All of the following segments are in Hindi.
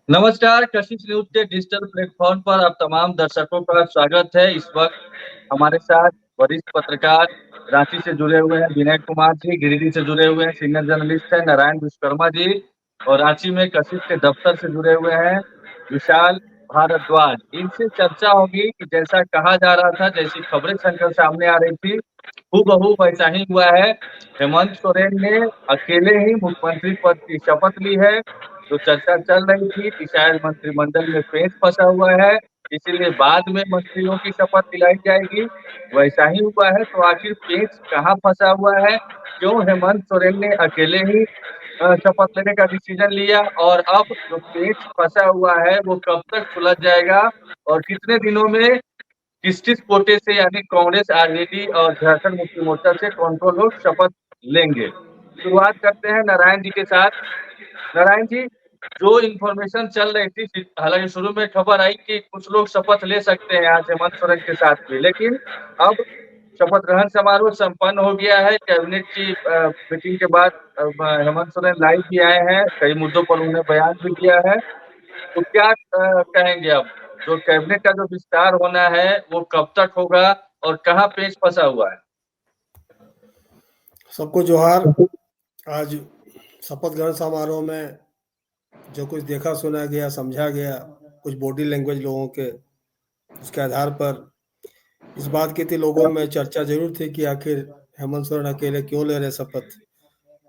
नमस्कार, कशिश न्यूज के डिजिटल प्लेटफॉर्म पर आप तमाम दर्शकों का स्वागत है। इस वक्त हमारे साथ वरिष्ठ पत्रकार रांची से जुड़े हुए हैं विनय कुमार जी, गिरिडीह से जुड़े हुए हैं सीनियर जर्नलिस्ट हैं नारायण विश्वकर्मा जी, और रांची में कशिश के दफ्तर से जुड़े हुए हैं विशाल भारद्वाज। इनसे चर्चा होगी कि जैसा कहा जा रहा था, जैसी खबरें संकट सामने आ रही थी, हूबहू वैसा ही हुआ है। हेमंत सोरेन ने अकेले ही मुख्यमंत्री पद की शपथ ली है। जो चर्चा चल रही थी कि शायद मंत्रिमंडल में पेच फंसा हुआ है, इसीलिए बाद में मंत्रियों की शपथ दिलाई जाएगी, वैसा ही हुआ है। तो आखिर पेच कहाँ फंसा हुआ है, क्यों हेमंत सोरेन ने अकेले ही शपथ लेने का डिसीजन लिया, और अब जो पेच फंसा हुआ है वो कब तक सुलझ जाएगा, और कितने दिनों में किस किस कोटे से, यानी कांग्रेस, आरजेडी और झारखंड मुक्ति मोर्चा से कौन कौन लोग शपथ लेंगे। शुरुआत करते हैं नारायण जी के साथ। नारायण जी, जो इन्फॉर्मेशन चल रही थी, हालांकि शुरू में खबर आई कि कुछ लोग शपथ ले सकते हैं आज हेमंत सोरेन के साथ भी, लेकिन अब शपथ ग्रहण समारोह संपन्न हो गया है। कैबिनेट की मीटिंग के बाद हेमंत सोरेन लाइव भी आए हैं, कई मुद्दों पर उन्होंने बयान भी दिया है। तो क्या कहेंगे अब, जो कैबिनेट का जो विस्तार होना है वो कब तक होगा, और कहाँ पेच फंसा हुआ है? सबको जोहार। आज शपथ ग्रहण समारोह में जो कुछ देखा सुना गया, समझा गया, कुछ बॉडी लैंग्वेज लोगों के, उसके आधार पर इस बात की थी, लोगों में चर्चा जरूर थी कि आखिर हेमंत सोरेन अकेले क्यों ले रहे शपथ,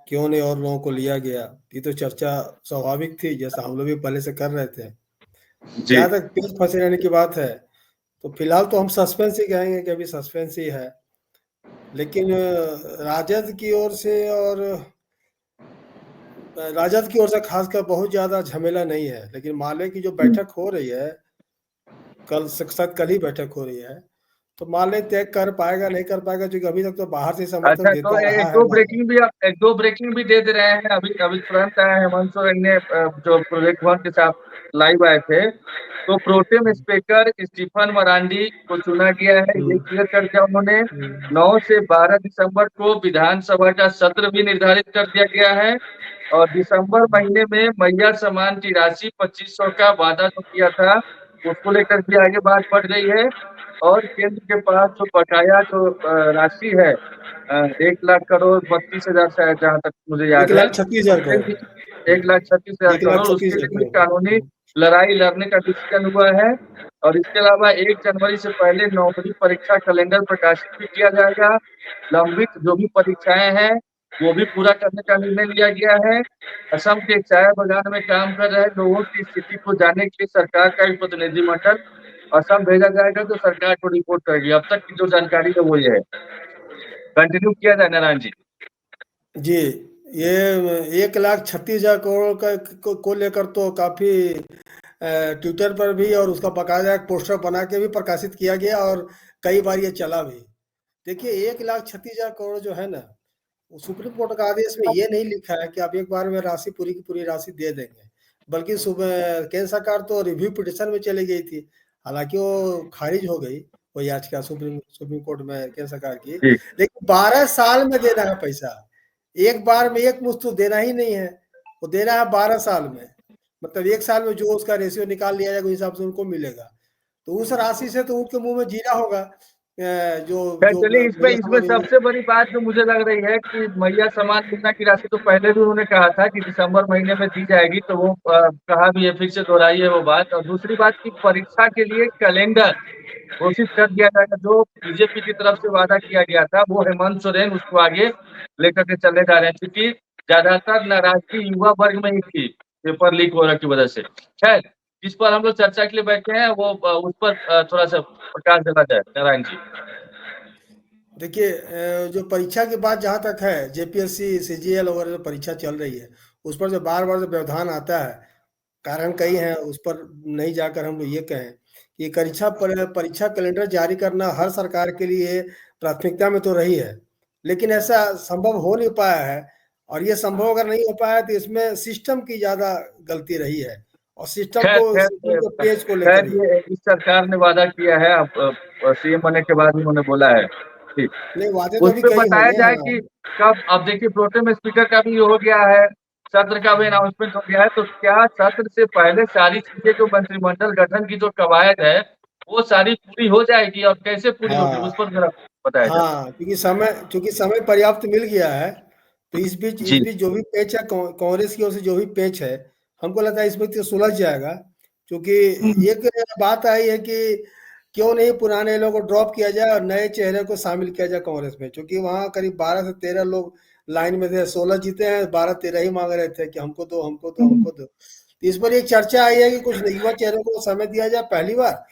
क्यों नहीं और लोगों को लिया गया। ये तो चर्चा स्वाभाविक थी, जैसा हम लोग भी पहले से कर रहे थे। जी। जहाँ तक पेच फंसे रहने की बात है, तो फिलहाल तो हम सस्पेंस ही कहेंगे कि अभी सस्पेंस ही है। लेकिन राजद की ओर से और राजद की ओर से खासकर बहुत ज्यादा झमेला नहीं है, लेकिन माले की जो बैठक हो रही है, कल शायद कल ही बैठक हो रही है, तो माले तय कर पाएगा नहीं कर पाएगा, क्योंकि अभी तक तो बाहर से समर्थन अच्छा, तो देता एक रहा है दो माले। ब्रेकिंग भी एक दो ब्रेकिंग भी दे दे रहे हैं। अभी अभी तुरंत आया हेमंत सोरेन ने, जो प्रोजेक्ट वन के साथ लाइव आए थे, तो प्रोटेम स्पीकर स्टीफन मरांडी को चुना गया है, ये हम्म, क्लियर कर दिया उन्होंने। हम्म, 9 से 12 दिसंबर को विधानसभा का सत्र भी निर्धारित कर दिया गया है, और दिसंबर महीने में मैया सम्मान की राशि 2500 का वादा जो किया था, उसको लेकर भी आगे बात बढ़ गई है। और केंद्र के पास जो बकाया जो राशि है, 1,36,32,000 शायद, जहां तक मुझे एक याद है, लाख छत्तीस हजार उसके करोड़ लिए 1,36,000 एक लाख करोड़, छत्तीस उसके हजार लिए भी करोड़ कानूनी लड़ाई लड़ने का डिसीजन हुआ है। और इसके अलावा 1 जनवरी से पहले नौकरी परीक्षा कैलेंडर प्रकाशित भी किया जाएगा। लंबित जो भी परीक्षाएं हैं वो भी पूरा करने का निर्णय लिया गया है। असम के चाय बागान में काम कर रहे लोगों की स्थिति को जानने के लिए सरकार का एक प्रतिनिधिमंडल असम भेजा जाएगा, जो सरकार को रिपोर्ट करेगी। अब तक की जो जानकारी है वो ये है। कंटिन्यू किया जाए नारायण जी। जी। ये 1,36,000 करोड़ को लेकर तो काफी ट्विटर पर भी और उसका बाकायदा एक पोस्टर बना के भी प्रकाशित किया गया, और कई बार ये चला भी। देखिए, 1,36,000 करोड़ जो है ना, वो सुप्रीम कोर्ट का आदेश में ये नहीं लिखा है कि आप एक बार में राशि पूरी की पूरी राशि दे देंगे, बल्कि सुबह केंद्र सरकार तो रिव्यू पिटिशन में चली गई थी। हालांकि वो खारिज हो गई, वो याचिका सुप्रीम सुप्रीम कोर्ट में केंद्र सरकार की। जी। लेकिन 12 साल में देना है पैसा, एक बार में एक मुश्त तो देना ही नहीं है, वो देना है 12 साल में। मतलब एक साल में जो उसका रेशियो निकाल लिया जाएगा, उस हिसाब से उनको मिलेगा। तो उस राशि से तो उनके मुंह में जीना होगा। जो खैर जो चलिए, इसमें भैया इसमें सामान सबसे बड़ी बात जो मुझे लग रही है कि मैया सम्मान योजना की राशि तो पहले भी उन्होंने कहा था कि दिसंबर महीने में दी जाएगी, तो वो कहा भी है, फिर से दोहराई है वो बात। और दूसरी बात की परीक्षा के लिए कैलेंडर घोषित कर दिया जाएगा, जो बीजेपी की तरफ से वादा किया गया था, वो हेमंत सोरेन उसको आगे लेकर के चले जा रहे हैं, क्योंकि ज्यादातर नाराजगी युवा वर्ग में ही थी पेपर लीक होने की वजह से। खैर, जिस पर हम लोग चर्चा के लिए बैठे हैं वो उस पर थोड़ा सा प्रकाश डाला जाए नारायण जी। देखिए, जो परीक्षा की बात जहाँ तक है, जेपीएससी सीजीएल वगैरह जो परीक्षा चल रही है, उस पर जो बार बार जो व्यवधान आता है, कारण कई हैं, उस पर नहीं जाकर हम लोग ये कहें कि परीक्षा कैलेंडर जारी करना हर सरकार के लिए प्राथमिकता में तो रही है, लेकिन ऐसा संभव हो नहीं पाया है। और ये संभव अगर नहीं हो पाया तो इसमें सिस्टम की ज़्यादा गलती रही है, और खैर खैर सिस्टम के पेज को खैर, लेकर ही। ये इस सरकार ने वादा किया है, अब सीएम बनने के बाद उन्होंने बोला है। ठीक। नहीं, वादे तो उस अभी पे कई बताया होंगे। जाए हाँ। कि कब, अब देखिए प्रोटेम स्पीकर का भी ये हो गया है, सत्र का भी अनाउंसमेंट हो गया है, तो क्या सत्र से पहले सारी चीजें जो मंत्रिमंडल गठन की जो कवायद है वो सारी पूरी हो जाएगी, और कैसे पूरी होगी उस हाँ पर जरा बताया जाए। हाँ, क्योंकि समय पर्याप्त मिल गया है, तो जी। इस बीच जो भी पेच है कांग्रेस की ओर से जो भी पेच है, हमको लगता है इसमें तो सुलझ जाएगा। क्योंकि एक बात आई है कि क्यों नहीं पुराने लोगों को ड्रॉप किया जाए और नए चेहरे को शामिल किया जाए कांग्रेस में, क्योंकि वहाँ करीब 12 से 13 लोग लाइन में थे, 16 जीते हैं, 12-13 ही मांग रहे थे कि हमको दो, हमको दो, हमको दो। तो इस पर एक चर्चा आई है कि कुछ युवा चेहरों को समय दिया जाए पहली बार,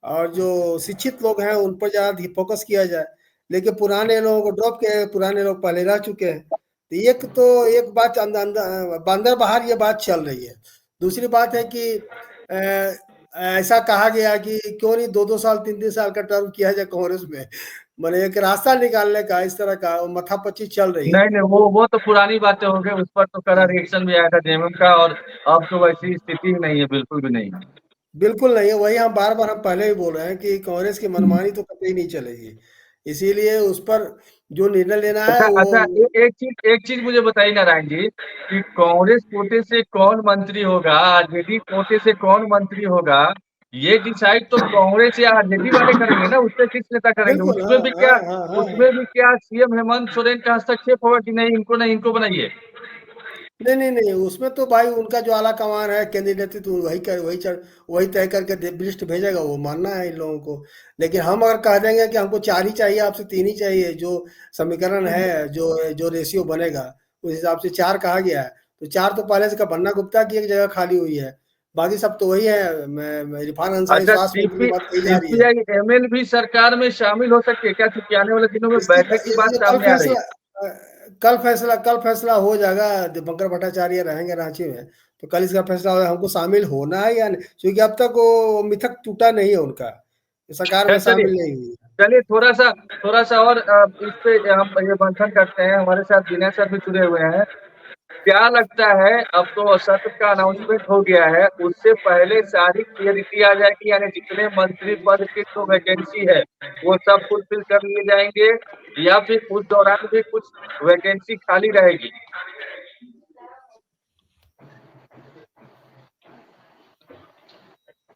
और जो शिक्षित लोग हैं उन पर ज़्यादा फोकस किया जाए। लेकिन पुराने लोगों को ड्रॉप किया है, पुराने लोग पहले रह चुके हैं। तो एक बात अंदर बाहर ये बात चल रही है। दूसरी बात है कि ऐसा कहा गया कि क्यों नहीं 2-2 साल 3-3 साल का टर्म किया जाए कांग्रेस में, मैंने एक रास्ता निकालने का, इस तरह का मथापच्ची चल रही है। नहीं नहीं, वो तो पुरानी बातें हो गई, उस पर तो कड़ा रिएक्शन भी आया था जेएमएम का, और अब तो वैसी स्थिति ही नहीं है, बिल्कुल भी नहीं है। बिल्कुल नहीं है, वही हम बार बार हम पहले ही बोल रहे हैं कि कांग्रेस की मनमानी तो कतई नहीं चलेगी। इसीलिए उस पर जो निर्णय लेना अच्छा है वो। अच्छा, एक चीज मुझे बताइए नारायण जी, कि कांग्रेस कोटे से कौन मंत्री होगा, आरजेडी कोटे से कौन मंत्री होगा, ये डिसाइड तो कांग्रेस या आरजेडी वाले करेंगे ना, उससे किस नेता करेंगे? बिल्कुल, हाँ हाँ हाँ हाँ हाँ। उसमें भी क्या सीएम हेमंत सोरेन का हस्तक्षेप होगा कि नहीं, इनको नहीं, इनको बनाइए? नहीं नहीं नहीं, उसमें तो भाई उनका जो आला कमान है कैंडिडेट, तो वही तय करके लिस्ट भेजेगा, वो मानना है इन लोगों को। लेकिन हम अगर कह देंगे कि हमको 4 ही चाहिए, आपसे 3 ही चाहिए, जो समीकरण है, जो जो रेशियो बनेगा उस हिसाब से 4 कहा गया है, तो 4 तो पहले से का बन्ना गुप्ता की एक जगह खाली हुई है, बाकी सब तो वही है। इरफान अंसारी अच्छा, स्वास्थ्य मंत्री की बात कही जा रही है। सीपीआई एमएल भी सरकार में शामिल हो सकती है क्या, क्योंकि आने वाले दिनों में इसकी बैठक की बात ये सामने आ रही कल फैसला हो जाएगा। दीपंकर भट्टाचार्य रहेंगे रांची में, तो कल इसका फैसला होगा हमको शामिल होना है या नहीं, क्योंकि अब तक वो मिथक टूटा नहीं है उनका, सरकार है। में चलिए, शामिल नहीं हुई है। चलिए थोड़ा सा और इस पे हम ये मंथन करते हैं, हमारे साथ विनय सर भी जुड़े हुए हैं। क्या लगता है, अब तो सत्र का अनाउंसमेंट हो गया है, उससे पहले सारी क्लियरिटी आ जाएगी, यानी जितने मंत्री पद की जो वैकेंसी है वो सब फुलफिल कर लिए जाएंगे, या फिर उस दौरान भी कुछ वैकेंसी खाली रहेगी?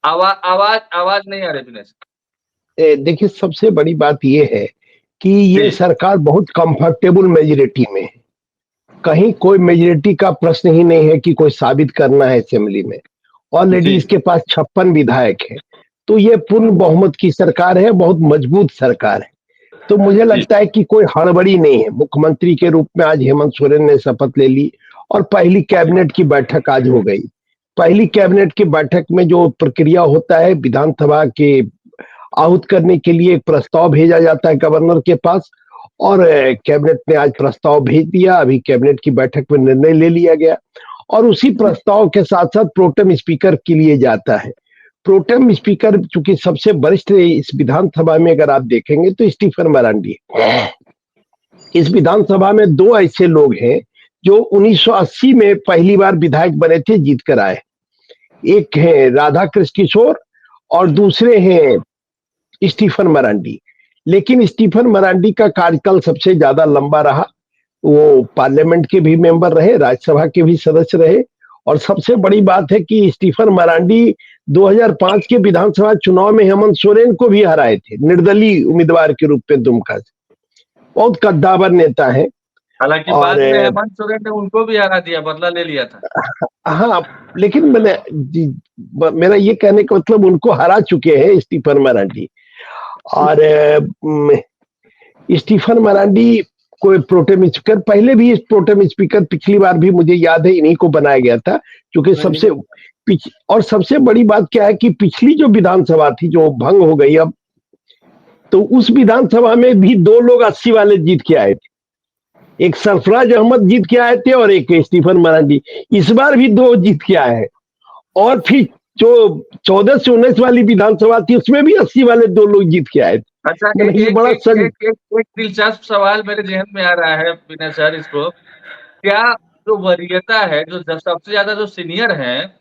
आवाज आवाज नहीं आ रही विनय सर। देखिए, सबसे बड़ी बात ये है कि ये जी सरकार बहुत कंफर्टेबल मेजोरिटी में है। कहीं कोई मेजोरिटी का प्रश्न ही नहीं है कि कोई साबित करना है असेंबली में। ऑलरेडी जी इसके पास 56 विधायक है, तो ये पूर्ण बहुमत की सरकार है, बहुत मजबूत सरकार है। तो मुझे जी। लगता है कि कोई हड़बड़ी नहीं है। मुख्यमंत्री के रूप में आज हेमंत सोरेन ने शपथ ले ली और पहली कैबिनेट की बैठक आज हो गई। पहली कैबिनेट की बैठक में जो प्रक्रिया होता है, विधानसभा के आहूत करने के लिए एक प्रस्ताव भेजा जाता है गवर्नर के पास, और कैबिनेट ने आज प्रस्ताव भेज दिया। अभी कैबिनेट की बैठक में निर्णय ले लिया गया, और उसी प्रस्ताव के साथ साथ प्रोटेम स्पीकर के लिए जाता है। प्रोटेम स्पीकर चूंकि सबसे वरिष्ठ इस विधानसभा में अगर आप देखेंगे तो स्टीफन मरांडी है। इस विधानसभा में 2 ऐसे लोग हैं जो 1980 में पहली बार विधायक बने थे, जीत कर आए। एक है राधा कृष्ण किशोर और दूसरे हैं स्टीफन मरांडी। लेकिन स्टीफन मरांडी का कार्यकाल सबसे ज्यादा लंबा रहा। वो पार्लियामेंट के भी मेंबर रहे, राज्यसभा के भी सदस्य रहे, और सबसे बड़ी बात है कि स्टीफन मरांडी 2005 के विधानसभा चुनाव में हेमंत सोरेन को भी हराए थे, निर्दलीय उम्मीदवार के रूप में दुमका से। बहुत कद्दावर नेता है। हालांकि बाद और में हेमंत सोरेन ने उनको भी हरा दिया, बदला ले लिया था। हाँ, लेकिन मेरा ये कहने का मतलब उनको हरा चुके हैं स्टीफन मरांडी। और स्टीफन मरांडी को प्रोटेम स्पीकर, पहले भी इस प्रोटेम स्पीकर पिछली बार भी मुझे याद है इन्हीं को बनाया गया था, क्योंकि और सबसे बड़ी बात क्या है कि पिछली जो विधानसभा थी जो भंग हो गई अब, तो उस विधानसभा में भी 2 लोग 80 वाले जीत के आए थे। एक सरफराज अहमद जीत के आए थे और एक स्टीफन मरांडी। इस बार भी 2 जीत के आए हैं। और फिर जो 14 से 19 वाली विधानसभा थी उसमें भी 80 वाले 2 लोग जीत के आए थे। अच्छा, ये बड़ा एक दिलचस्प सवाल मेरे जहन में आ रहा है विनय सर, इसको क्या, जो वरीयता है, जो सबसे ज्यादा जो सीनियर हैं,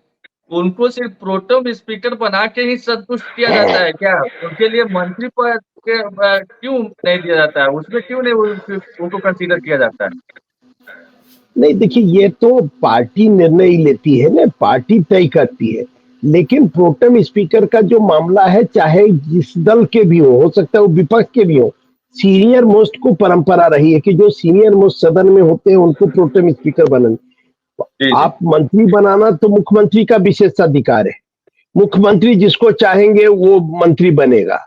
उनको सिर्फ प्रोटेम स्पीकर बना के ही संतुष्ट किया जाता है क्या? उनके लिए मंत्री पद क्यों नहीं दिया जाता है, उसमें क्यों नहीं उनको कंसीडर किया जाता है? नहीं देखिए, ये तो पार्टी निर्णय लेती है ना, पार्टी तय करती है। लेकिन प्रोटेम स्पीकर का जो मामला है, चाहे जिस दल के भी हो सकता है वो विपक्ष के भी हो, सीनियर मोस्ट को परंपरा रही है कि जो सीनियर मोस्ट सदन में होते हैं उनको प्रोटेम स्पीकर बनन। जी जी। आप मंत्री बनाना तो मुख्यमंत्री का विशेषाधिकार है, मुख्यमंत्री जिसको चाहेंगे वो मंत्री बनेगा।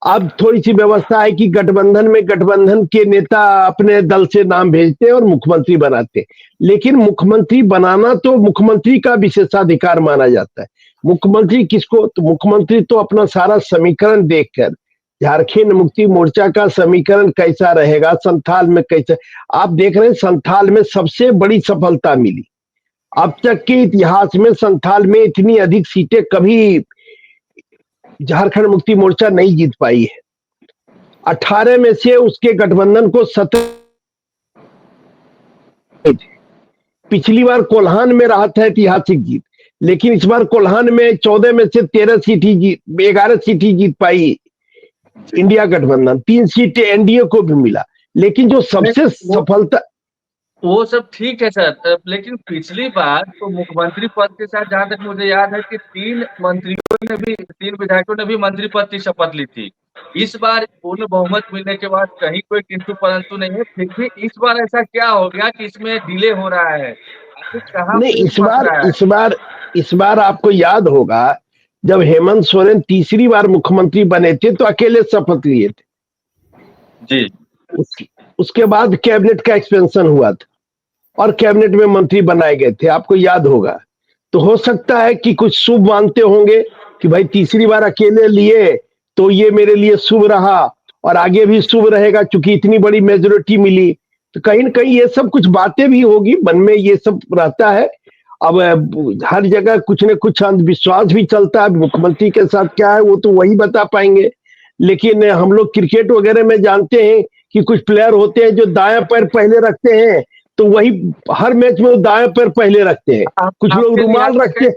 अब थोड़ी सी व्यवस्था है कि गठबंधन में गठबंधन के नेता अपने दल से नाम भेजते हैं और मुख्यमंत्री बनाते हैं, लेकिन मुख्यमंत्री बनाना तो मुख्यमंत्री का विशेषाधिकार माना जाता है। मुख्यमंत्री किसको, तो मुख्यमंत्री तो अपना सारा समीकरण देखकर, झारखंड मुक्ति मोर्चा का समीकरण कैसा रहेगा, संथाल में कैसा, आप देख रहे हैं संथाल में सबसे बड़ी सफलता मिली। अब तक के इतिहास में संथाल में इतनी अधिक सीटें कभी झारखंड मुक्ति मोर्चा नहीं जीत पाई है। 18 में से उसके गठबंधन को 17, पिछली बार कोल्हान में रहा था ऐतिहासिक जीत, लेकिन इस बार कोल्हान में 14 में से 13 सीट ही जीत, 11 सीट ही जीत पाई इंडिया गठबंधन, 3 सीटें एनडीए को भी मिला। लेकिन जो सबसे सफलता, वो सब ठीक है सर, लेकिन पिछली बार तो मुख्यमंत्री पद के साथ जहां तक मुझे याद है कि 3 विधायकों ने भी मंत्री पद की शपथ ली थी। इस बार पूर्ण बहुमत मिलने के बाद कहीं कोई किंतु परंतु नहीं है, फिर भी इस बार ऐसा क्या हो गया कि इसमें डिले हो रहा है? कहाँ नहीं पे फंस रहा है? इस बार आपको याद होगा जब हेमंत सोरेन तीसरी बार मुख्यमंत्री बने थे तो अकेले शपथ लिए थे जी। उसके बाद कैबिनेट का एक्सपेंशन हुआ था और कैबिनेट में मंत्री बनाए गए थे, आपको याद होगा। तो हो सकता है कि कुछ शुभ मानते होंगे कि भाई तीसरी बार अकेले लिए तो ये मेरे लिए शुभ रहा और आगे भी शुभ रहेगा क्योंकि इतनी बड़ी मेजोरिटी मिली। तो कहीं ना कहीं ये सब कुछ बातें भी होगी, मन में ये सब रहता है। अब हर जगह कुछ न कुछ अंधविश्वास भी चलता है, मुख्यमंत्री के साथ क्या है वो तो वही बता पाएंगे। लेकिन हम लोग क्रिकेट वगैरह में जानते हैं कि कुछ प्लेयर होते हैं जो दायां पैर पहले रखते हैं, तो वही हर मैच में वो दाएं पैर पहले रखते हैं। कुछ लोग रुमाल रखते हैं।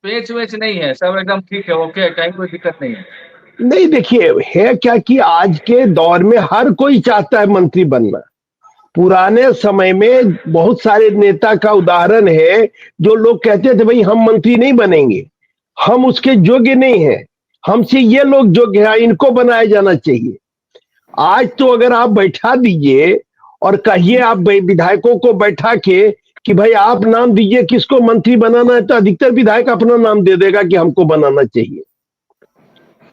पेच वेच नहीं है, सब एकदम ठीक है, ओके, कहीं कोई दिक्कत नहीं है। नहीं देखिए, है क्या कि आज के दौर में हर कोई चाहता है मंत्री बनना। पुराने समय में बहुत सारे नेता का उदाहरण है जो लोग कहते थे भाई हम मंत्री नहीं बनेंगे, हम उसके योग्य नहीं हैं, हमसे ये लोग योग्य हैं, इनको बनाया जाना चाहिए। आज तो अगर आप बैठा दीजिए और कहिए आप विधायकों को बैठा के कि भाई आप नाम दीजिए किसको मंत्री बनाना है, तो अधिकतर विधायक अपना नाम दे देगा कि हमको बनाना चाहिए।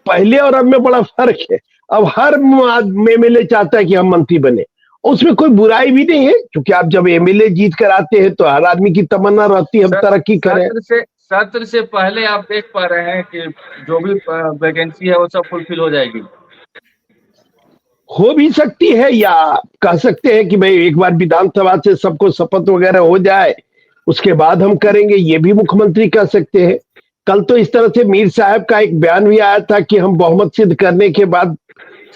पहले और अब में बड़ा फर्क है। अब हर एमएलए चाहता है कि हम मंत्री बने, उसमें कोई बुराई भी नहीं है क्योंकि आप जब एमएलए जीत कर आते हैं तो हर आदमी की तमन्ना रहती है हम तरक्की करें। सत्र से पहले आप देख पा रहे हैं कि जो भी वैकेंसी है वो सब फुलफिल हो जाएगी, हो भी सकती है, या कह सकते हैं कि भाई एक बार विधानसभा से सबको शपथ वगैरह हो जाए उसके बाद हम करेंगे, ये भी मुख्यमंत्री कह सकते हैं। कल तो इस तरह से मीर साहब का एक बयान भी आया था कि हम बहुमत सिद्ध करने के बाद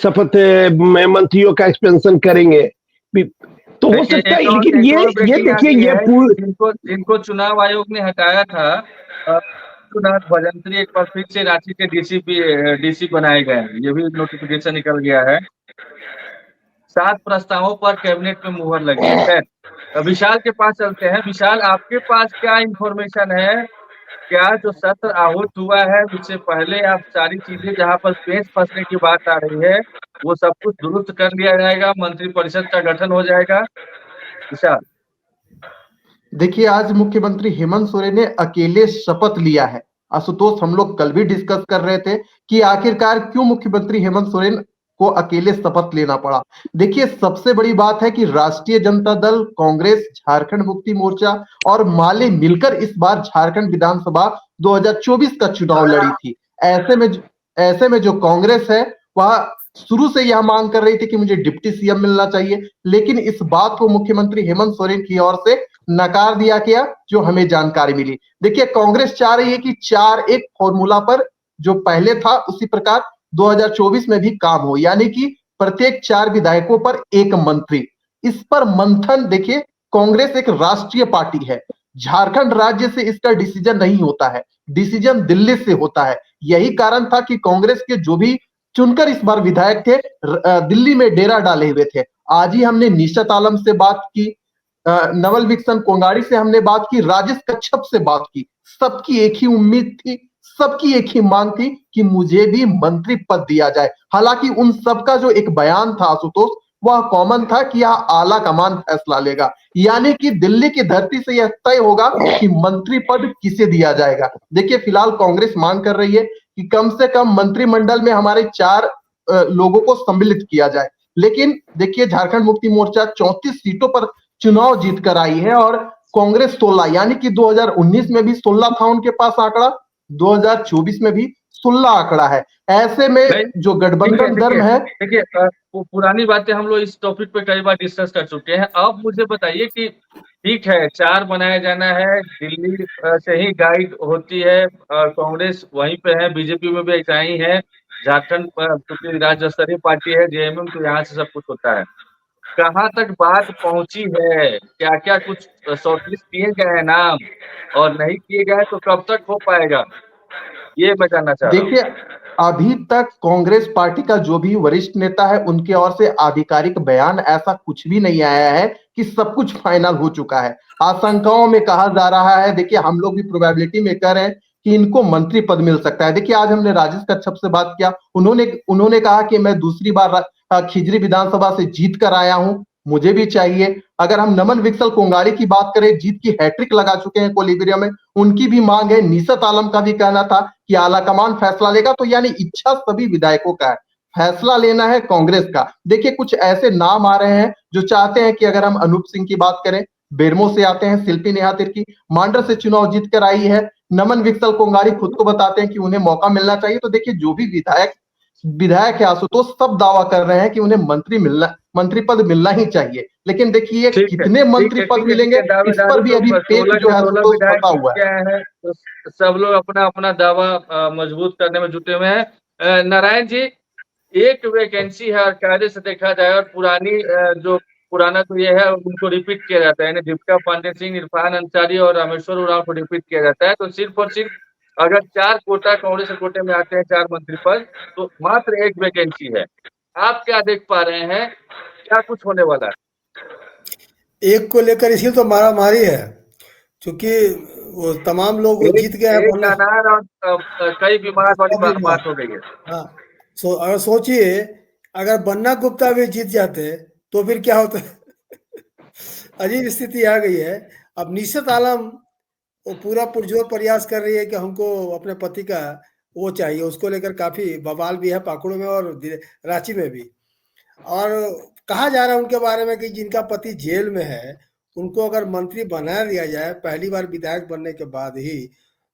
शपथ में मंत्रियों का एक्सपेंशन करेंगे, तो हो सकता है। लेकिन ये देखिए, ये जिनको चुनाव आयोग ने हटाया था, भजंत्री एक बार फिर से रांची के डीसी बनाए गए, ये भी नोटिफिकेशन निकल गया है। 7 प्रस्तावों पर कैबिनेट में मुहर लगी है। विशाल के पास चलते हैं। विशाल, आपके पास क्या इंफॉर्मेशन है? क्या जो सत्र आहूत हुआ है उससे पहले आप सारी चीजें जहां पर पेच फंसने की बात आ रही है वो सब कुछ दुरुस्त कर लिया जाएगा, मंत्रिपरिषद का गठन हो जाएगा? विशाल, देखिए, आज मुख्यमंत्री हेमंत सोरेन ने अकेले शपथ लिया है। आशुतोष, हम लोग कल भी डिस्कस कर रहे थे कि आखिरकार क्यों मुख्यमंत्री हेमंत सोरेन को अकेले शपथ लेना पड़ा। देखिए, सबसे बड़ी बात है कि राष्ट्रीय जनता दल, कांग्रेस, झारखंड मुक्ति मोर्चा और माले मिलकर इस बार झारखंड विधानसभा 2024 का चुनाव लड़ी थी। ऐसे में जो कांग्रेस है वह शुरू से यह मांग कर रही थी कि मुझे डिप्टी सीएम मिलना चाहिए, लेकिन इस बात को मुख्यमंत्री हेमंत सोरेन की ओर से नकार दिया गया, जो हमें जानकारी मिली। देखिए, कांग्रेस चाह रही है कि 4-1 फॉर्मूला पर जो पहले था उसी प्रकार 2024 में भी काम हो, यानी कि प्रत्येक 4 विधायकों पर 1 मंत्री। इस पर मंथन, देखिए कांग्रेस एक राष्ट्रीय पार्टी है, झारखंड राज्य से इसका डिसीजन नहीं होता है, डिसीजन दिल्ली से होता है। यही कारण था कि कांग्रेस के जो भी चुनकर इस बार विधायक थे दिल्ली में डेरा डाले हुए थे। आज ही हमने निशात आलम से बात की, नवल विक्सन कोंगाड़ी से हमने बात की, राजेश कच्छप से बात की, सबकी एक ही उम्मीद थी, सबकी एक ही मांग थी कि मुझे भी मंत्री पद दिया जाए। हालांकि उन सबका जो एक बयान था आशुतोष, वह कॉमन था कि यह आला कमान फैसला लेगा, यानी कि दिल्ली की धरती से यह तय होगा कि मंत्री पद किसे दिया जाएगा। देखिए फिलहाल कांग्रेस मांग कर रही है कि कम से कम मंत्रिमंडल में हमारे 4 लोगों को सम्मिलित किया जाए। लेकिन देखिए झारखंड मुक्ति मोर्चा 34 सीटों पर चुनाव जीत कर आई है और कांग्रेस 16, यानी कि 2019 में भी 16 था उनके पास आंकड़ा, 2024 में भी 16 आंकड़ा है। ऐसे में जो गठबंधन धर्म है, देखिए पुरानी बातें हम लोग इस टॉपिक पे कई बार डिस्कस कर चुके हैं। आप मुझे बताइए कि ठीक है 4 बनाया जाना है, दिल्ली से ही गाइड होती है, कांग्रेस वहीं पे है, बीजेपी में भी ऐसा ही है, झारखंड क्योंकि राज्य स्तरीय पार्टी है, जेएमएम तो यहाँ से सब कुछ होता है। कहाँ तक बात पहुंची है, क्या क्या कुछ शॉर्टलिस्ट किए गए हैं नाम, और नहीं किए गए तो कब तक हो पाएगा, ये मैं जानना चाह रहा हूँ। देखिए अभी तक कांग्रेस पार्टी का जो भी वरिष्ठ नेता है उनके ओर से आधिकारिक बयान ऐसा कुछ भी नहीं आया है कि सब कुछ फाइनल हो चुका है। आशंकाओं में कहा जा रहा है, देखिए हम लोग भी प्रोबेबिलिटी मेकर हैं कि इनको मंत्री पद मिल सकता है। देखिए आज हमने राजेश कच्छप से बात किया, उन्होंने कहा कि मैं दूसरी बार खिजरी विधानसभा से जीत कर आया हूं, मुझे भी चाहिए। अगर हम नमन विकसल कोंगाड़ी की बात करें, जीत की हैट्रिक लगा चुके हैं कोलिब्रियम में, उनकी भी मांग है। निशत आलम का भी कहना था कि आलाकमान फैसला लेगा, तो यानी इच्छा सभी विधायकों का है, फैसला लेना है कांग्रेस का। देखिए कुछ ऐसे नाम आ रहे हैं जो चाहते हैं कि अगर हम अनूप सिंह की बात करें, बेरमो से आते हैं शिल्पी नेहा तिर्की, मांडर से चुनाव जीत कर आई है, नमन विकसल कोंगाड़ी खुद को बताते हैं कि उन्हें मौका मिलना चाहिए। तो देखिए जो भी विधायक है आशुतोष, सब दावा कर रहे हैं कि उन्हें मंत्री पद मिलना ही चाहिए। लेकिन देखिए कितने मंत्री पद मिलेंगे इस पर भी अभी पेच जो है आशुतोष फंसा हुआ है। तो सब लोग अपना अपना दावा मजबूत करने में जुटे हुए हैं। नारायण जी, एक वैकेंसी है और कायदे से देखा जाए, और जो पुराना तो ये है उनको रिपीट किया जाता है, दीपिका पांडे सिंह, इरफान अंसारी और रामेश्वर उरांव को रिपीट किया जाता है। तो सिर्फ और सिर्फ अगर 4 कोटा कांग्रेस के कोटे में आते हैं 4 मंत्री पद, तो मात्र एक वैकेंसी है। आप क्या देख पा रहे हैं, क्या कुछ होने वाला है? एक को लेकर इसी तो मारा मारी है, क्योंकि वो तमाम लोग वो जीत गए हैं और कई बीमार वाली बात हो गई है। हाँ, अगर सोचिए अगर बन्ना गुप्ता भी जीत जाते तो फिर क्या होता अजीब स्थिति आ गई है। अब निशत आलम वो पूरा पुरजोर प्रयास कर रही है कि हमको अपने पति का वो चाहिए, उसको लेकर काफी बवाल भी है पाकुड़ में और रांची में भी। और कहा जा रहा है उनके बारे में कि जिनका पति जेल में है उनको अगर मंत्री बना दिया जाए पहली बार विधायक बनने के बाद ही,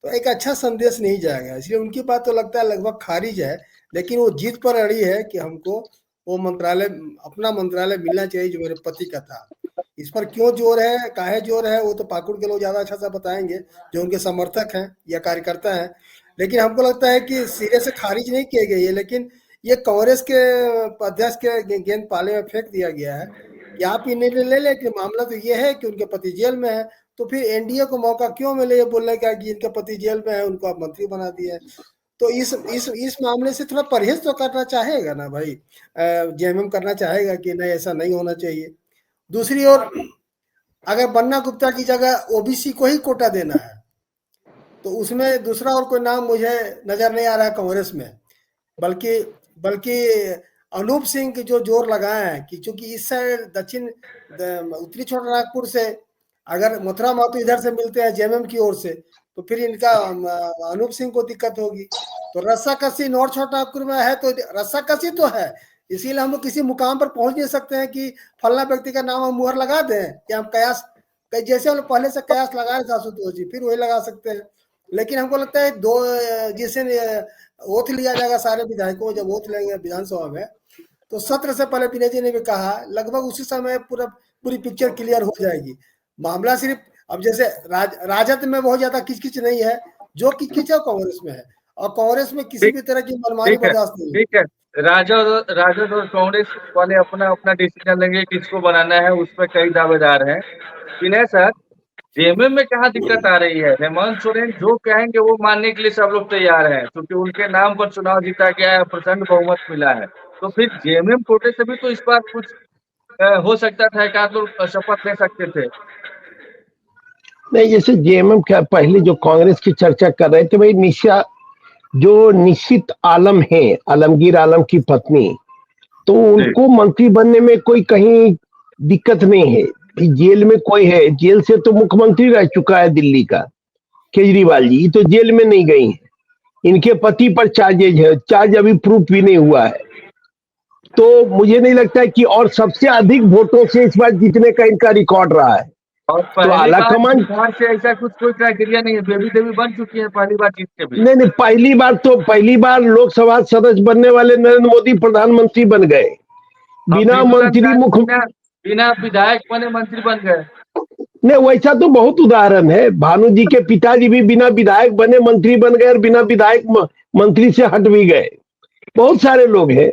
तो एक अच्छा संदेश नहीं जाएगा। इसलिए उनकी बात तो लगता है लगभग खारिज है, लेकिन वो जीत पर अड़ी है कि हमको वो मंत्रालय, अपना मंत्रालय मिलना चाहिए जो मेरे पति का था। इस पर क्यों जोर है, काहे जोर है, वो तो पाकुड़ के लोग ज्यादा अच्छा सा बताएंगे जो उनके समर्थक हैं या कार्यकर्ता हैं। लेकिन हमको लगता है कि सिरे से खारिज नहीं किए गई है, लेकिन ये कांग्रेस के अध्यक्ष के गेंद पाले में फेंक दिया गया है कि आप ये निर्णय ले लें कि मामला तो ये है कि उनके पति जेल में है, तो फिर एनडीए को मौका क्यों मिले ये बोलने का कि इनके पति जेल में है, उनको आप मंत्री बना दिए। तो इस मामले से थोड़ा परहेज तो करना चाहेगा ना भाई, जेएमएम करना चाहेगा कि नहीं ऐसा नहीं होना चाहिए। दूसरी ओर अगर बन्ना गुप्ता की जगह ओबीसी को ही कोटा देना है तो उसमें दूसरा और कोई नाम मुझे नजर नहीं आ रहा है कांग्रेस में, बल्कि अनूप सिंह की जो जोर लगाए हैं कि चूंकि इस साइड दक्षिण उत्तरी छोटा नागपुर से अगर मथुरा महतो इधर से मिलते हैं जेएमएम की ओर से, तो फिर इनका अनूप सिंह को दिक्कत होगी। तो रस्साकसी नॉर्थ छोटा नागपुर में है तो रस्साकसी तो है, इसीलिए हम लोग किसी मुकाम पर पहुंच नहीं सकते हैं कि फलना व्यक्ति का नाम हम मुहर लगा दें कि हम कयास, जैसे हम लोग पहले से कयास लगाए थे आशुतोष जी, फिर वही लगा सकते हैं। लेकिन हमको लगता है जिसे ओथ लिया जाएगा सारे विधायकों, जब ओथ लेंगे विधानसभा में, तो सत्र से पहले विनय जी ने भी कहा लगभग उसी समय पूरी पिक्चर क्लियर हो जाएगी। मामला सिर्फ अब जैसे राजद में बहुत ज्यादा किचकिच नहीं है, जो किचकिच है कांग्रेस में है, और कांग्रेस में किसी भी तरह की मनमानी बर्दाश्त नहीं। ठीक है, राजद और कांग्रेस वाले अपना अपना डिसीजन लेंगे किसको बनाना है, उस पर कई दावेदार हैं। विनय सर, जेएमएम में कहाँ दिक्कत आ रही है? हेमंत सोरेन जो कहेंगे वो मानने के लिए सब लोग तैयार हैं, क्योंकि उनके नाम पर चुनाव जीता गया है, प्रचंड बहुमत मिला है। तो फिर जेएमएम कोटे से भी तो इस बार कुछ हो सकता था, एक आध लोग शपथ ले सकते थे। नहीं, जैसे जेएमएम का पहले जो कांग्रेस की चर्चा कर रहे थे भाई, निशा जो निश्चित आलम है, आलमगीर आलम की पत्नी, तो उनको मंत्री बनने में कोई कहीं दिक्कत नहीं है। जेल में कोई है, जेल से तो मुख्यमंत्री रह चुका है दिल्ली का केजरीवाल जी, तो जेल में नहीं गई है। इनके पति पर चार्जेज है, चार्ज अभी प्रूफ भी नहीं हुआ है। तो मुझे नहीं लगता है कि, और सबसे अधिक वोटों से इस बार जीतने का इनका रिकॉर्ड रहा है। और तो पहली आला बार कमान बिहार से ऐसा कुछ कोई क्राइटेरिया नहीं है, बेबी देवी बन चुकी है पहली बार जीत के भी। नहीं नहीं, पहली बार लोकसभा सदस्य बनने वाले नरेंद्र मोदी प्रधानमंत्री बन गए, बिना मंत्री मुख्य बिना विधायक बने मंत्री बन गए। नहीं, वैसा तो बहुत उदाहरण है। भानु जी के पिताजी भी बिना विधायक बने मंत्री बन गए और बिना विधायक मंत्री से हट भी गए। बहुत सारे लोग हैं।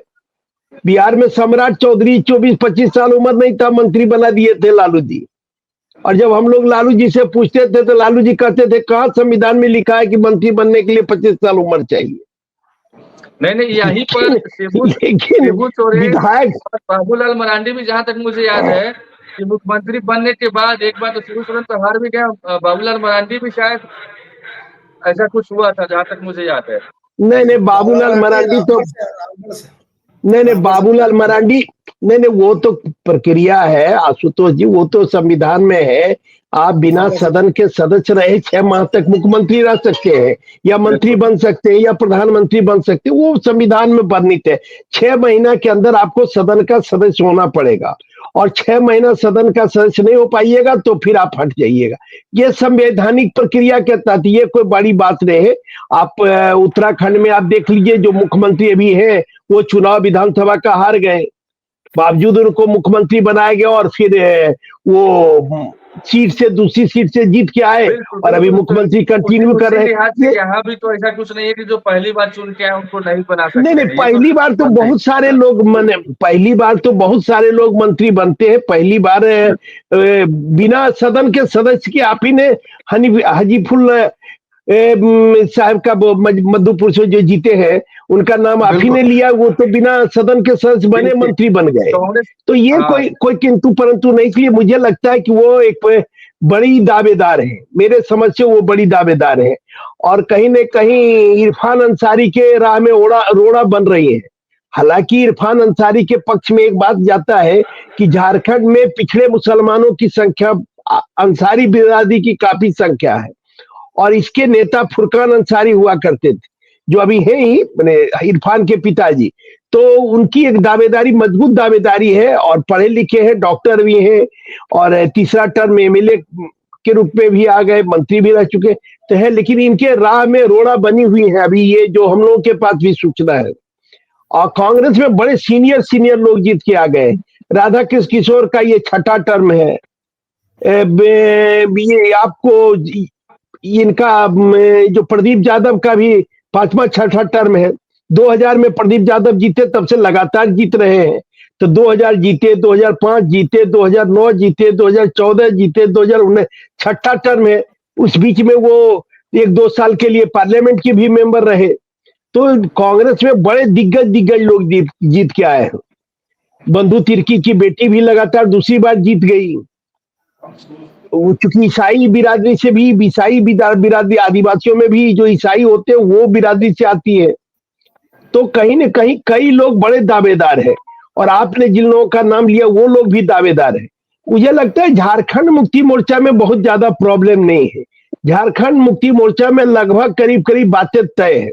बिहार में सम्राट चौधरी 24-25 साल उम्र नहीं था, मंत्री बना दिए थे लालू जी। और जब हम लोग लालू जी से पूछते थे तो लालू जी कहते थे कहाँ संविधान में लिखा है कि मंत्री बनने के लिए 25 साल उम्र चाहिए। नहीं, यहीं पर शिबू सोरेन विधायक और बाबूलाल मरांडी भी, जहां तक मुझे याद है कि मुख्यमंत्री बनने के बाद एक बार तो शिबू सोरेन तो हार भी गया, बाबूलाल मरांडी भी शायद ऐसा कुछ हुआ था जहां तक मुझे याद है। नहीं, बाबूलाल मरांडी तो नहीं, बाबूलाल मरांडी नहीं, वो तो प्रक्रिया है आशुतोष जी, वो तो संविधान में है। आप बिना सदन के सदस्य रहे 6 माह तक मुख्यमंत्री रह सकते हैं, या मंत्री बन सकते हैं, या प्रधानमंत्री बन सकते हैं, वो संविधान में वर्णित है। 6 महीना के अंदर आपको सदन का सदस्य होना पड़ेगा, और 6 महीना सदन का सदस्य नहीं हो पाइएगा तो फिर आप हट जाइएगा। ये संवैधानिक प्रक्रिया के तहत, ये कोई बड़ी बात नहीं है। आप उत्तराखंड में आप देख लीजिए, जो मुख्यमंत्री अभी है वो चुनाव विधानसभा का हार गए, बावजूद उनको मुख्यमंत्री बनाया गया, और फिर वो सीट से दूसरी सीट से जीत के आए, और अभी मुख्यमंत्री कंटिन्यू कर रहे हैं। यहाँ भी तो ऐसा कुछ नहीं है कि जो पहली बार चुन के आए उनको नहीं बना सकते। नहीं, पहली बार तो बहुत सारे लोग पहली बार तो बहुत सारे लोग मंत्री बनते हैं। पहली बार बिना सदन के सदस्य की आप ही ने हाजीफुल साहब का मधुपुर से जो जीते हैं, उनका नाम आप ही ने लिया, वो तो बिना सदन के सदस्य बने मंत्री बन गए। तो ये कोई किंतु परंतु नहीं, इसलिए मुझे लगता है कि वो एक बड़ी दावेदार है, मेरे समझ से वो बड़ी दावेदार है। और कहीं न कहीं इरफान अंसारी के राह में रोड़ा बन रही है। हालांकि इरफान अंसारी के पक्ष में एक बात जाता है कि झारखंड में पिछड़े मुसलमानों की संख्या, अंसारी बिरादरी की काफी संख्या है, और इसके नेता फुरकान अंसारी हुआ करते थे, जो अभी है ही इरफान के पिताजी। तो उनकी एक दावेदारी, मजबूत दावेदारी है, और पढ़े लिखे हैं, डॉक्टर भी हैं, और तीसरा टर्म एमएलए के रूप में भी आ गए, मंत्री भी रह चुके तो है। लेकिन इनके राह में रोड़ा बनी हुई है अभी, ये जो हम लोगों के पास भी सूचना है। और कांग्रेस में बड़े सीनियर लोग जीत के आ गए। राधा कृष्ण किशोर का ये 6ठा टर्म है। ये आपको इनका जो प्रदीप यादव का भी 5वां 6ठा टर्म है। 2000 में प्रदीप यादव जीते, तब से लगातार जीत रहे हैं। तो 2000 जीते, 2005 जीते, 2009 जीते, 2014 जीते, 2019 6ठा टर्म है। उस बीच में वो 1-2 साल के लिए पार्लियामेंट के भी मेंबर रहे। तो कांग्रेस में बड़े दिग्गज लोग जीत के आए हैं। बंधु तिर्की की बेटी भी लगातार दूसरी बार जीत गई। चूंकि ईसाई बिरादरी से भी, ईसाई बिरादरी, आदिवासियों में भी जो ईसाई होते हैं वो बिरादरी से आती है। तो कहीं न कहीं कई लोग बड़े दावेदार हैं, और आपने जिन लोगों का नाम लिया वो लोग भी दावेदार हैं। मुझे लगता है झारखंड मुक्ति मोर्चा में बहुत ज्यादा प्रॉब्लम नहीं है। झारखंड मुक्ति मोर्चा में लगभग करीब बातें तय है।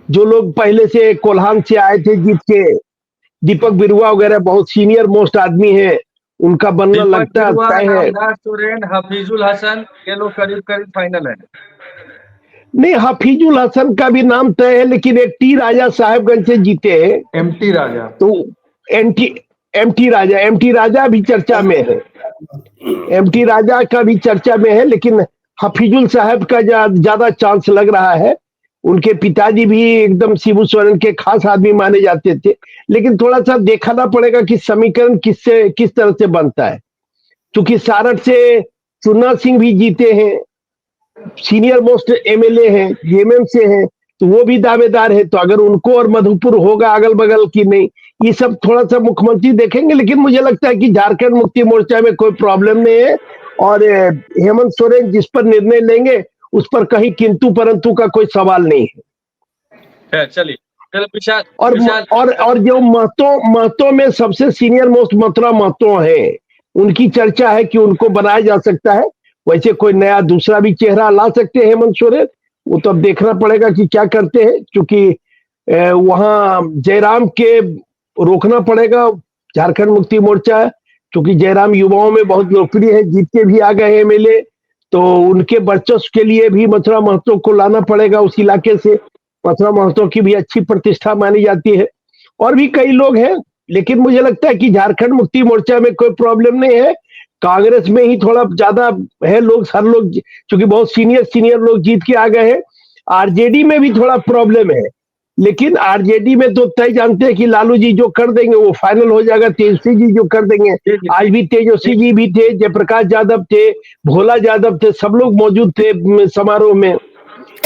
जो लोग पहले से कोल्हान से आए थे जीत के, दीपक बिरुआ वगैरह बहुत सीनियर मोस्ट आदमी है, उनका बनना लगता तय है। सोरेन, हफीजुल हसन, ये लोग करीब फाइनल है। नहीं, हफीजुल हसन का भी नाम तय है, लेकिन एक टी राजा साहेबगंज से जीते हैं, एमटी राजा। तो एमटी राजा भी चर्चा में है। एमटी राजा का भी चर्चा में है, लेकिन हफीजुल साहब का ज्यादा चांस लग रहा है। उनके पिताजी भी एकदम शिबू सोरेन के खास आदमी माने जाते थे। लेकिन थोड़ा सा देखना पड़ेगा कि समीकरण किस तरह से बनता है, क्योंकि सारठ से चुन्ना सिंह भी जीते हैं, सीनियर मोस्ट एमएलए हैं, जेएमएम से हैं, तो वो भी दावेदार है। तो अगर उनको और मधुपुर होगा अगल बगल की नहीं, ये सब थोड़ा सा मुख्यमंत्री देखेंगे, लेकिन मुझे लगता है कि झारखंड मुक्ति मोर्चा में कोई प्रॉब्लम नहीं है और हेमंत सोरेन जिस पर निर्णय लेंगे उस पर कहीं किंतु परंतु का कोई सवाल नहीं है। चलिए चलो विशाल और विशाल और जो महतो में सबसे सीनियर मोस्ट मथुरा महतो है, उनकी चर्चा है कि उनको बनाया जा सकता है। वैसे कोई नया दूसरा भी चेहरा ला सकते हैं हेमंत सोरेन, वो तो अब देखना पड़ेगा कि क्या करते हैं, क्योंकि वहां जयराम के रोकना पड़ेगा झारखंड मुक्ति मोर्चा, क्योंकि जयराम युवाओं में बहुत लोकप्रिय है, जीत के भी आ गए एमएलए, तो उनके वर्चस्व के लिए भी मथुरा महतो को लाना पड़ेगा उस इलाके से। मथुरा महतो की भी अच्छी प्रतिष्ठा मानी जाती है और भी कई लोग हैं, लेकिन मुझे लगता है कि झारखंड मुक्ति मोर्चा में कोई प्रॉब्लम नहीं है। कांग्रेस में ही थोड़ा ज्यादा है लोग, हर लोग क्योंकि बहुत सीनियर लोग जीत के आ गए हैं। आरजेडी में भी थोड़ा प्रॉब्लम है, लेकिन आरजेडी में तो तय जानते हैं कि लालू जी जो कर देंगे वो फाइनल हो जाएगा, तेजस्वी जी जो कर देंगे। आज भी तेजस्वी जी भी थे, जयप्रकाश यादव थे, भोला यादव थे, सब लोग मौजूद थे समारोह में।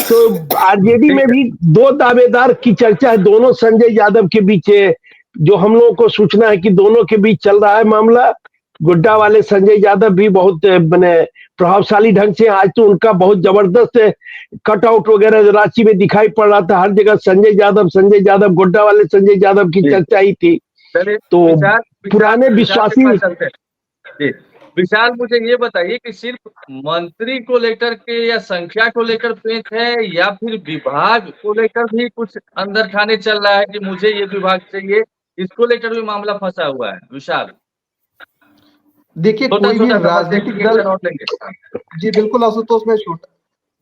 तो आरजेडी में भी दो दावेदार की चर्चा है, दोनों संजय यादव के बीच है। जो हम लोगों को सूचना है कि दोनों के बीच चल रहा है मामला। गुड्डा वाले संजय यादव भी बहुत मैंने प्रभावशाली ढंग से, आज तो उनका बहुत जबरदस्त कटआउट वगैरह रांची में दिखाई पड़ रहा था, हर जगह संजय यादव, गुड्डा वाले संजय यादव की चर्चा ही थी। तो पुराने विश्वासी विशाल, मुझे ये बताइए कि सिर्फ मंत्री को लेकर के या संख्या को लेकर पेच है, या फिर विभाग को लेकर भी कुछ अंदर खाने चल रहा है कि मुझे ये विभाग चाहिए, इसको लेकर भी मामला फंसा हुआ है? विशाल, देखिए कोई भी राजनीतिक दल, जी बिल्कुल आशुतोष में छोटा,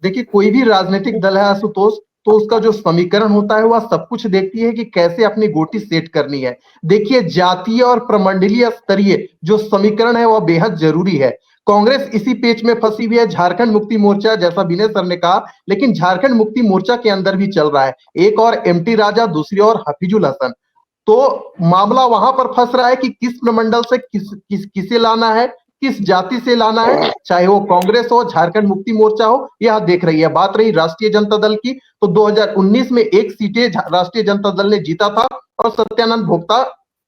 देखिए कोई भी राजनीतिक दल है आशुतोष, तो उसका जो समीकरण होता है वह सब कुछ देखती है कि कैसे अपनी गोटी सेट करनी है। देखिए जातीय और प्रमंडलीय स्तरीय जो समीकरण है वह बेहद जरूरी है। कांग्रेस इसी पेच में फंसी हुई है, झारखंड मुक्ति मोर्चा जैसा विनय सर ने कहा, लेकिन झारखंड मुक्ति मोर्चा के अंदर भी चल रहा है, एक और एमटी राजा, दूसरी ओर हफीजुल हसन। तो मामला वहां पर फंस रहा है कि किस प्रमंडल से किसे लाना है, किस जाति से लाना है, चाहे वो कांग्रेस हो, झारखंड मुक्ति मोर्चा हो, यह देख रही है। बात रही राष्ट्रीय जनता दल की, तो 2019 में 1 सीटें राष्ट्रीय जनता दल ने जीता था और सत्यानंद भोक्ता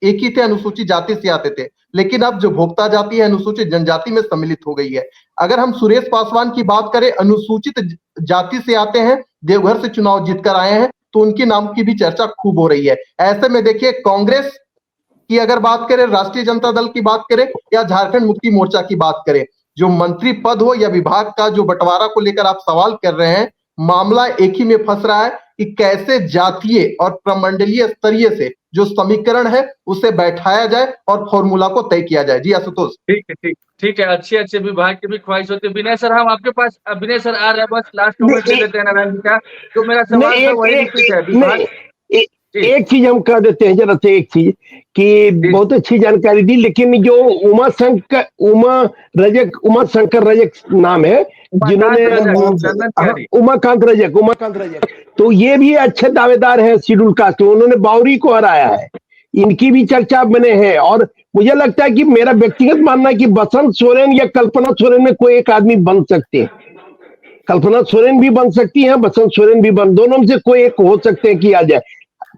एक ही थे, अनुसूचित जाति से आते थे, लेकिन अब जो भोक्ता जाति है अनुसूचित जनजाति में सम्मिलित हो गई है। अगर हम सुरेश पासवान की बात करें, अनुसूचित जाति से आते हैं, देवघर से चुनाव जीतकर आए हैं, तो उनके नाम की भी चर्चा खूब हो रही है। ऐसे में देखिए कांग्रेस की अगर बात करें, राष्ट्रीय जनता दल की बात करें या झारखंड मुक्ति मोर्चा की बात करें, जो मंत्री पद हो या विभाग का जो बंटवारा को लेकर आप सवाल कर रहे हैं, मामला एक ही में फंस रहा है कि कैसे जातीय और प्रमंडलीय स्तरीय से जो समीकरण है उसे बैठाया जाए और फॉर्मूला को तय किया जाए। जी आशुतोष। ठीक है, अच्छे विभाग की भी ख्वाहिश होती है। विनय सर, हम आपके पास, विनय सर आ रहे हैं, बस लास्ट कमेंट ले लेते हैं नारायण जी का। तो मेरा सवाल था वही रिपीट है, विभाग एक चीज हम कह देते हैं जरा से, एक चीज कि बहुत अच्छी जानकारी दी, लेकिन जो उमाशंकर रजक नाम है, जिन्होंने उमाकांत रजक, तो ये भी अच्छे दावेदार हैं शेड्यूल कास्ट, उन्होंने बावरी को हराया है, इनकी भी चर्चा बने हैं। और मुझे लगता है कि मेरा व्यक्तिगत मानना है कि बसंत सोरेन या कल्पना सोरेन में कोई एक आदमी बन सकते हैं। कल्पना सोरेन भी बन सकती हैं, बसंत सोरेन भी दोनों में से कोई एक हो सकते हैं कि आ जाए,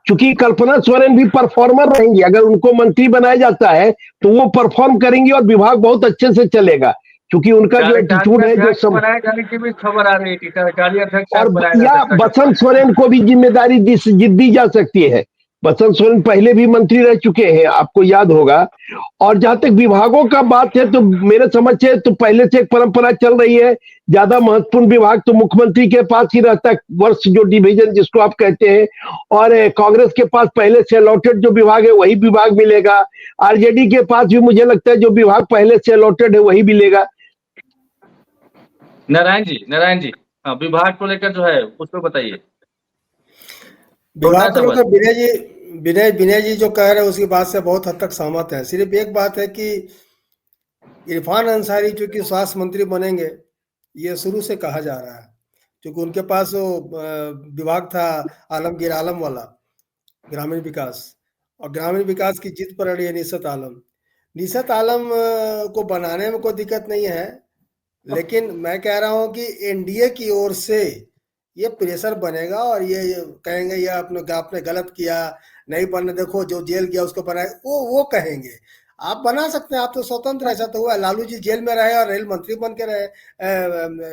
क्योंकि कल्पना सोरेन भी परफॉर्मर रहेंगी। अगर उनको मंत्री बनाया जाता है तो वो परफॉर्म करेंगी और विभाग बहुत अच्छे से चलेगा, क्योंकि उनका जो एटीट्यूड है, जो बनाए जाने की भी खबर आ रही है, कार्यकारी अध्यक्ष और या बसंत सोरेन को भी जिम्मेदारी दी जा सकती है। बसंत सोरेन पहले भी मंत्री रह चुके हैं, आपको याद होगा। और जहां तक विभागों का बात है, तो मेरे समझ से तो पहले से एक परंपरा चल रही है, ज्यादा महत्वपूर्ण विभाग तो मुख्यमंत्री के पास ही रहता है, वर्ष जो डिवीजन जिसको आप कहते हैं, और कांग्रेस के पास पहले से अलॉटेड जो विभाग है वही विभाग मिलेगा। आरजेडी के पास भी मुझे लगता है जो विभाग पहले से अलॉटेड है वही मिलेगा। नारायण जी, हाँ, विभाग को लेकर जो है उसको बताइए। विभाग को लेकर विनय जी जो कह रहे हैं उसकी बात से बहुत हद तक सहमत है। सिर्फ एक बात है कि इरफान अंसारी चूंकि स्वास्थ्य मंत्री बनेंगे, ये शुरू से कहा जा रहा है, क्योंकि उनके पास वो विभाग था आलमगीर आलम वाला, ग्रामीण विकास, और ग्रामीण विकास की जीत पर अड़ी है निशत आलम को बनाने में कोई दिक्कत नहीं है, लेकिन मैं कह रहा हूं कि एनडीए की ओर से ये प्रेशर बनेगा और ये कहेंगे ये आपने गलत किया, नहीं बनने, देखो जो जेल गया उसको बनाए, वो कहेंगे। आप बना सकते हैं, आप तो स्वतंत्र। ऐसा तो हुआ लालू जी जेल में रहे और रेल मंत्री बन के रहे,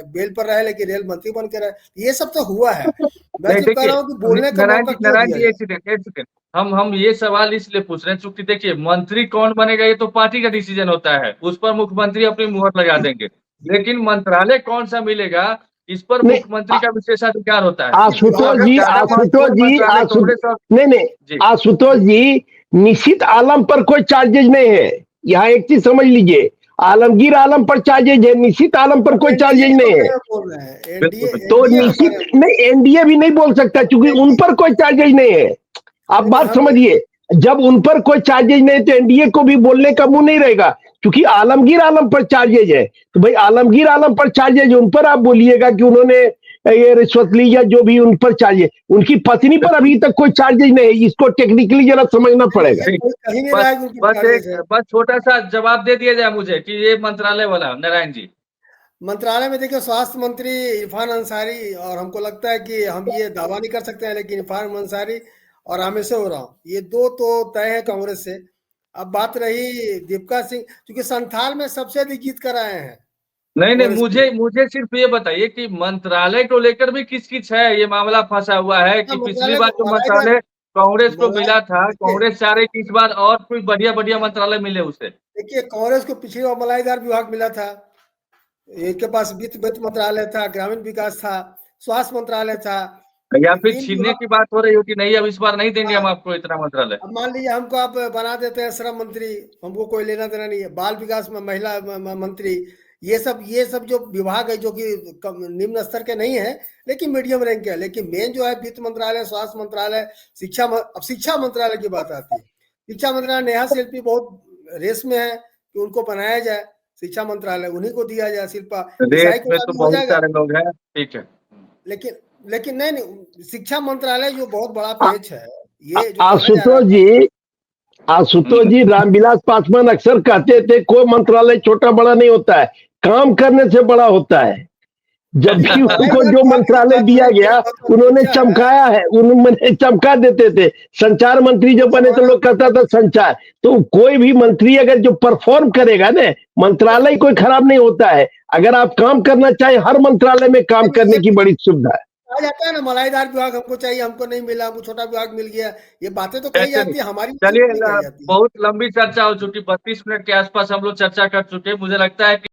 बेल पर रहे लेकिन रेल मंत्री बन के रहे। ये सब तो हुआ है। मैं नहीं सिर्फ कह देखिए, रहा हूँ कि बोलने का मौका क्यों नारायण दिया जी, जाए। एक सेकंड, हम ये सवाल इसलिए पूछ रहे हैं चूंकि देखिए, मंत्री कौन बनेगा ये तो पार्टी का डिसीजन होता है, उस पर मुख्यमंत्री अपनी मुहर लगा देंगे। लेकिन मंत्रालय कौन सा मिलेगा, इस पर नहीं, मुख्यमंत्री का विशेषाधिकार होता है। आशुतोष जी, ज्यादा आशुतोष महत्वपूर्ण जी, मंत्रालय कांग्रेस और नहीं, जी आशुतोष जी, निश्चित आलम पर कोई चार्जेज नहीं है। यहाँ एक चीज समझ लीजिए, आलमगीर आलम पर चार्जेज है, निश्चित आलम पर कोई एनडीए चार्जेज के नहीं है। बारे में बोल रहे हैं, एनडीए बिल्कुल तो एनडीए के बारे निश्चित में। नहीं, एनडीए भी नहीं बोल सकता क्योंकि उन पर कोई चार्जेज नहीं है। आप लेकिन बात हम समझिए, जब उन पर कोई चार्जेज नहीं तो एनडीए को भी बोलने का मुंह नहीं रहेगा, क्योंकि आलमगीर आलम पर चार्जेज है। तो भाई आलमगीर आलम पर चार्जेज, उन पर आप बोलिएगा कि उन्होंने ये रिश्वत ली या जो भी उन पर चार्जेज। उनकी पत्नी पर अभी तक कोई चार्जेज नहीं है, इसको टेक्निकली जरा समझना पड़ेगा। ये ठीक। कोई कहीं नहीं बस रहा है कि उनकी बस चार्जेस है। बस छोटा सा जवाब दे दिया जाए मुझे कि ये मंत्रालय वाला, नारायण जी। मंत्रालय में देखिए स्वास्थ्य मंत्री इरफान अंसारी, और हमको लगता है कि हम ये दावा नहीं कर सकते हैं लेकिन इरफान अंसारी और रामेश्वर उरांव, ये दो तो तय है कांग्रेस से। अब बात रही दीपिका सिंह, क्योंकि संथाल में सबसे अधिक जीत कर आए हैं नहीं नहीं, कांग्रेस के। मुझे सिर्फ ये बताइए कि मंत्रालय को लेकर भी किस किस है ये मामला फंसा हुआ है हाँ, कि पिछली मंत्रालय बार को जो मलाईदार, मंत्रालय कांग्रेस को मलाई मिला था, देखिए कांग्रेस चाह रही कि इस बार और कोई बढ़िया बढ़िया मंत्रालय मिले उसे। देखिए कांग्रेस को पिछली बार मलाईदार विभाग मिला था, इनके पास वित्त मंत्रालय था, ग्रामीण विकास था, स्वास्थ्य मंत्रालय था। या फिर इन छीनने विभाग, की बात हो रही हो कि नहीं अब इस बार नहीं देंगे हाँ, हम आपको इतना मंत्रालय। अब मान लीजिए हमको आप बना देते हैं श्रम मंत्री, हमको कोई लेना देना नहीं है। बाल विकास में महिला मंत्री, ये सब जो विभाग है जो कि निम्न स्तर के नहीं है लेकिन मीडियम रैंक के है। लेकिन मेन जो है वित्त मंत्रालय, स्वास्थ्य मंत्रालय, अब शिक्षा मंत्रालय की बात आती है। शिक्षा मंत्रालय नेहा शिल्पी बहुत रेस में है कि उनको बनाया जाए शिक्षा मंत्रालय, उन्हीं को दिया जाए। शिल्पा रेस ईसाई में कोटा तो भी हो बहुत जाएगा। सारे लोग हैं, ठीक है। लेकिन लेकिन नहीं, शिक्षा मंत्रालय जो बहुत बड़ा पेच है, ये जो कहा जा रहा आशुतोष जी, आशुतोष जी, रामविलास पासवान अक्सर कहते थे कोई मंत्रालय छोटा बड़ा नहीं होता है, काम करने से बड़ा होता है। जब भी उनको मलाईदार जो विभाग की मंत्रालय बात दिया है, गया बहुत बड़ा उन्होंने पेचा है। चमकाया है, उन्होंने चमका देते थे। संचार मंत्री जब बने तो लोग कहता था संचार। तो कोई भी मंत्री अगर जो परफॉर्म करेगा ना, मंत्रालय कोई खराब नहीं होता है। अगर आप काम करना चाहे, हर मंत्रालय में काम करने की बड़ी सुविधा है। कहा जाता है ना मलाईदार विभाग हमको चाहिए, हमको नहीं मिला, हमको छोटा विभाग मिल गया। ये बातें तो कही चलिए जाती है, हमारी चलिए, नहीं कही जाती है। बहुत लंबी चर्चा हो चुकी, 32 मिनट के आसपास हम लोग चर्चा कर चुके हैं। मुझे लगता है कि